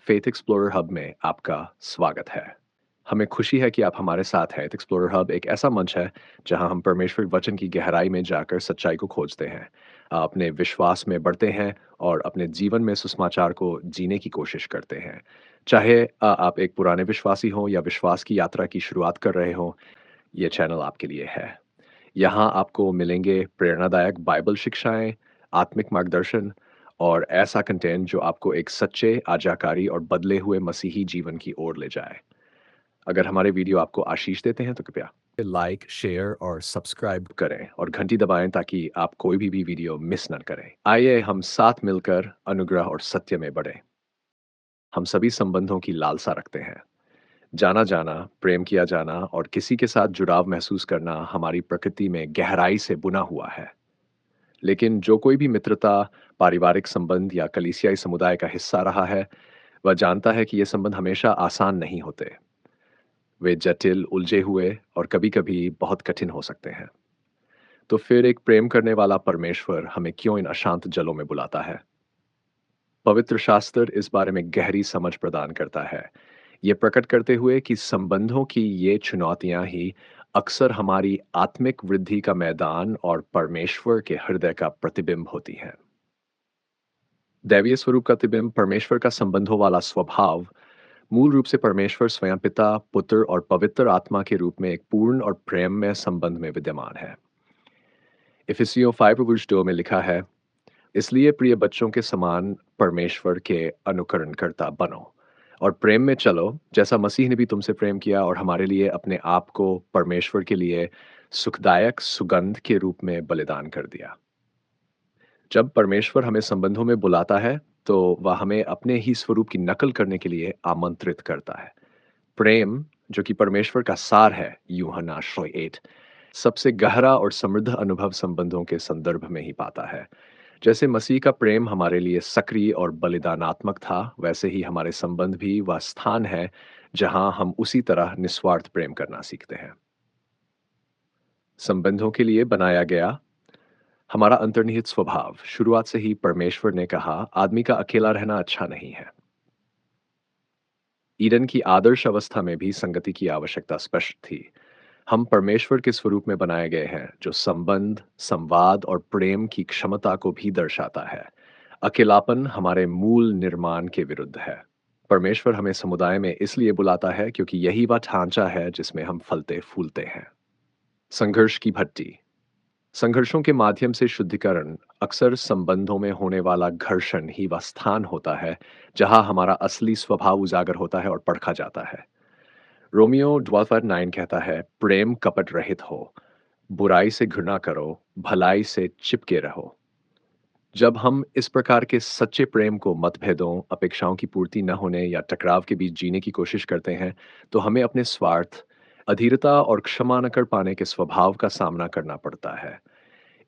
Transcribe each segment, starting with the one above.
Faith explorer hub में आपका स्वागत है। हमें खुशी है कि आप हमारे साथ हैं। फेथ एक्सप्लोरर हब एक ऐसा मंच है जहां हम परमेश्वर के वचन की गहराई में जाकर सच्चाई को खोजते हैं, अपने विश्वास में बढ़ते हैं और अपने जीवन में सुसमाचार को जीने की कोशिश करते हैं। चाहे आप एक पुराने विश्वासी हों या विश्वास की यात्रा की शुरुआत कर रहे हों, ये चैनल आपके लिए है। यहाँ आपको मिलेंगे प्रेरणादायक बाइबल शिक्षाएं, आत्मिक मार्गदर्शन और ऐसा कंटेंट जो आपको एक सच्चे, आज्ञाकारी और बदले हुए मसीही जीवन की ओर ले जाए। अगर हमारे वीडियो आपको आशीष देते हैं तो कृपया लाइक, शेयर और सब्सक्राइब करें और घंटी दबाएं ताकि आप कोई भी वीडियो मिस न करें। आइए हम साथ मिलकर अनुग्रह और सत्य में बढ़ें। हम सभी संबंधों की लालसा रखते हैं। जाना जाना, प्रेम किया जाना और किसी के साथ जुड़ाव महसूस करना हमारी प्रकृति में गहराई से बुना हुआ है। लेकिन जो कोई भी मित्रता, पारिवारिक संबंध या कलीसियाई समुदाय का हिस्सा रहा है, वह जानता है कि ये संबंध हमेशा आसान नहीं होते। वे जटिल, उलझे हुए और कभी-कभी बहुत कठिन हो सकते हैं। तो फिर एक प्रेम करने वाला परमेश्वर हमें क्यों इन अशांत जलों में बुलाता है? पवित्र शास्त्र इस बारे में गहरी समझ प्रदान करता है। ये प्रकट करते हुए कि संबंधों की ये चुनौतियां ही अक्सर हमारी आत्मिक वृद्धि का मैदान और परमेश्वर के हृदय का प्रतिबिंब होती हैं। दैवीय स्वरूप का प्रतिबिंब, परमेश्वर का संबंधों वाला स्वभाव, मूल रूप से परमेश्वर स्वयं पिता, पुत्र और पवित्र आत्मा के रूप में एक पूर्ण और प्रेममय संबंध में विद्यमान है। इफिसियों 5:2 में लिखा है, इसलिए प्रिय बच्चों के समान परमेश्वर के अनुकरणकर्ता बनो और प्रेम में चलो, जैसा मसीह ने भी तुमसे प्रेम किया और हमारे लिए अपने आप को परमेश्वर के लिए सुखदायक सुगंध के रूप में बलिदान कर दिया। जब परमेश्वर हमें संबंधों में बुलाता है, तो वह हमें अपने ही स्वरूप की नकल करने के लिए आमंत्रित करता है। प्रेम, जो कि परमेश्वर का सार है, यूहन्ना 8, सबसे गहरा और समृद्ध अनुभव संबंधों के संदर्भ में ही पाता है। जैसे मसीह का प्रेम हमारे लिए सक्रिय और बलिदानात्मक था, वैसे ही हमारे संबंध भी वह स्थान है जहां हम उसी तरह निस्वार्थ प्रेम करना सीखते हैं। संबंधों के लिए बनाया गया हमारा अंतर्निहित स्वभाव, शुरुआत से ही परमेश्वर ने कहा, आदमी का अकेला रहना अच्छा नहीं है। ईडन की आदर्श अवस्था में भी संगति की आवश्यकता स्पष्ट थी। हम परमेश्वर के स्वरूप में बनाए गए हैं, जो संबंध, संवाद और प्रेम की क्षमता को भी दर्शाता है। अकेलापन हमारे मूल निर्माण के विरुद्ध है। परमेश्वर हमें समुदाय में इसलिए बुलाता है क्योंकि यही वह ढांचा है जिसमें हम फलते फूलते हैं। संघर्ष की भट्टी। संघर्षों के माध्यम से शुद्धिकरण, अक्सर संबंधों में होने वाला घर्षण ही वह स्थान होता है जहां हमारा असली स्वभाव उजागर होता है और परखा जाता है। रोमियो 12:9 कहता है, प्रेम कपट रहित हो, बुराई से घृणा करो, भलाई से चिपके रहो। जब हम इस प्रकार के सच्चे प्रेम को मतभेदों, अपेक्षाओं की पूर्ति न होने या टकराव के बीच जीने की कोशिश करते हैं, तो हमें अपने स्वार्थ, अधीरता और क्षमा न कर पाने के स्वभाव का सामना करना पड़ता है।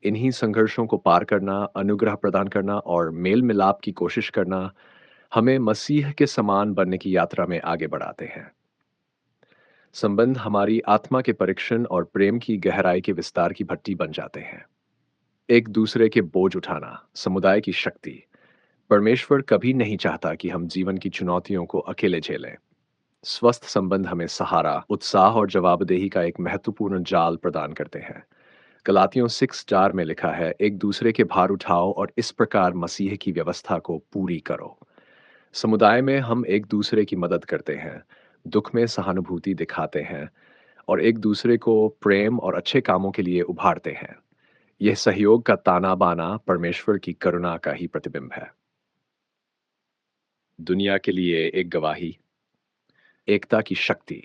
इन्हीं संघर्षों को पार करना, अनुग्रह प्रदान करना और मेल मिलाप की कोशिश करना हमें मसीह के समान बनने की यात्रा में आगे बढ़ाते हैं। संबंध हमारी आत्मा के परीक्षण और प्रेम की गहराई के विस्तार की भट्टी बन जाते हैं। एक दूसरे के बोझ उठाना, समुदाय की शक्ति। परमेश्वर कभी नहीं चाहता कि हम जीवन की चुनौतियों को अकेले झेलें। स्वस्थ संबंध हमें सहारा, उत्साह और जवाबदेही का एक महत्वपूर्ण जाल प्रदान करते हैं। गलातियों 6:4 में लिखा है, एक दूसरे के भार उठाओ और इस प्रकार मसीह की व्यवस्था को पूरी करो। समुदाय में हम एक दूसरे की मदद करते हैं, दुख में सहानुभूति दिखाते हैं और एक दूसरे को प्रेम और अच्छे कामों के लिए उभारते हैं। यह सहयोग का ताना बाना परमेश्वर की करुणा का ही प्रतिबिंब है। दुनिया के लिए एक गवाही। एकता की शक्ति।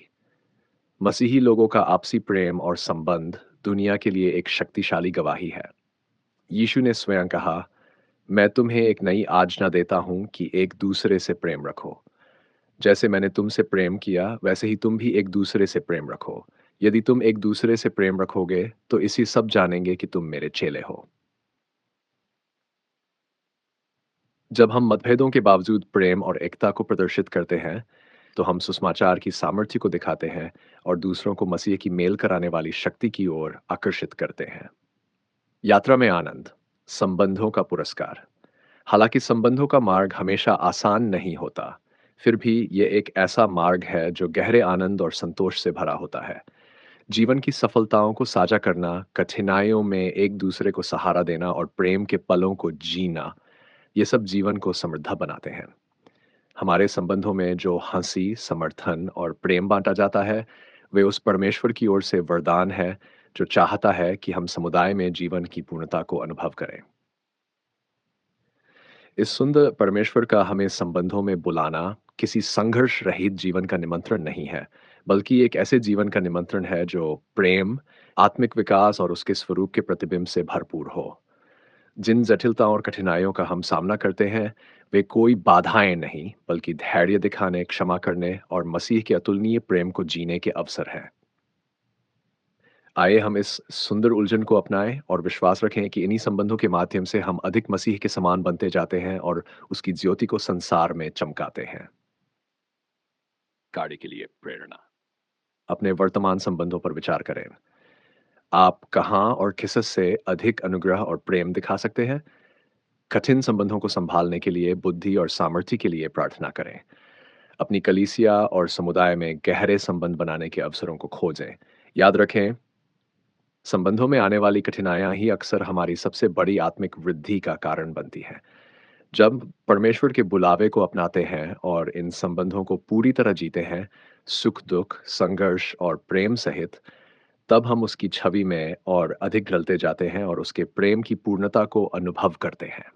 मसीही लोगों का आपसी प्रेम और संबंध दुनिया के लिए एक शक्तिशाली गवाही है। यीशु ने स्वयं कहा, मैं तुम्हें एक नई आज्ञा देता हूं कि एक दूसरे से प्रेम रखो। जैसे मैंने तुमसे प्रेम किया, वैसे ही तुम भी एक दूसरे से प्रेम रखो। यदि तुम एक दूसरे से प्रेम रखोगे, तो इसी सब जानेंगे कि तुम मेरे चेले हो। जब हम मतभेदों के बावजूद प्रेम और एकता को प्रदर्शित करते हैं, तो हम सुसमाचार की सामर्थ्य को दिखाते हैं और दूसरों को मसीह की मेल कराने वाली शक्ति की ओर आकर्षित करते हैं। यात्रा में आनंद। संबंधों का पुरस्कार। हालांकि संबंधों का मार्ग हमेशा आसान नहीं होता, फिर भी ये एक ऐसा मार्ग है जो गहरे आनंद और संतोष से भरा होता है। जीवन की सफलताओं को साझा करना, कठिनाइयों में एक दूसरे को सहारा देना और प्रेम के पलों को जीना, ये सब जीवन को समृद्ध बनाते हैं। हमारे संबंधों में जो हंसी, समर्थन और प्रेम बांटा जाता है, वे उस परमेश्वर की ओर से वरदान है, जो चाहता है कि हम समुदाय में जीवन की पूर्णता को अनुभव करें। इस सुंदर परमेश्वर का हमें संबंधों में बुलाना किसी संघर्ष रहित जीवन का निमंत्रण नहीं है, बल्कि एक ऐसे जीवन का निमंत्रण है जो प्रेम, आत्मिक विकास और उसके स्वरूप के प्रतिबिंब से भरपूर हो। जिन जटिलताओं और कठिनाइयों का हम सामना करते हैं, वे कोई बाधाएं नहीं, बल्कि धैर्य दिखाने, क्षमा करने और मसीह के अतुलनीय प्रेम को जीने के अवसर हैं। आइए हम इस सुंदर उलझन को अपनाएं और विश्वास रखें कि इन्हीं संबंधों के माध्यम से हम अधिक मसीह के समान बनते जाते हैं और उसकी ज्योति को संसार में चमकाते हैं। कार्य के लिए प्रेरणा। अपने वर्तमान संबंधों पर विचार करें। आप कहाँ और किससे अधिक अनुग्रह और प्रेम दिखा सकते हैं? कठिन संबंधों को संभालने के लिए बुद्धि और सामर्थ्य के लिए प्रार्थना करें। अपनी कलीसिया और समुदाय में गहरे संबंध बनाने के अवसरों को खोजें। याद रखें, संबंधों में आने वाली कठिनाइयां ही अक्सर हमारी सबसे बड़ी आत्मिक वृद्धि का कारण बनती हैं। जब परमेश्वर के बुलावे को अपनाते हैं और इन संबंधों को पूरी तरह जीते हैं, सुख दुख, संघर्ष और प्रेम सहित, तब हम उसकी छवि में और अधिक ढलते जाते हैं और उसके प्रेम की पूर्णता को अनुभव करते हैं।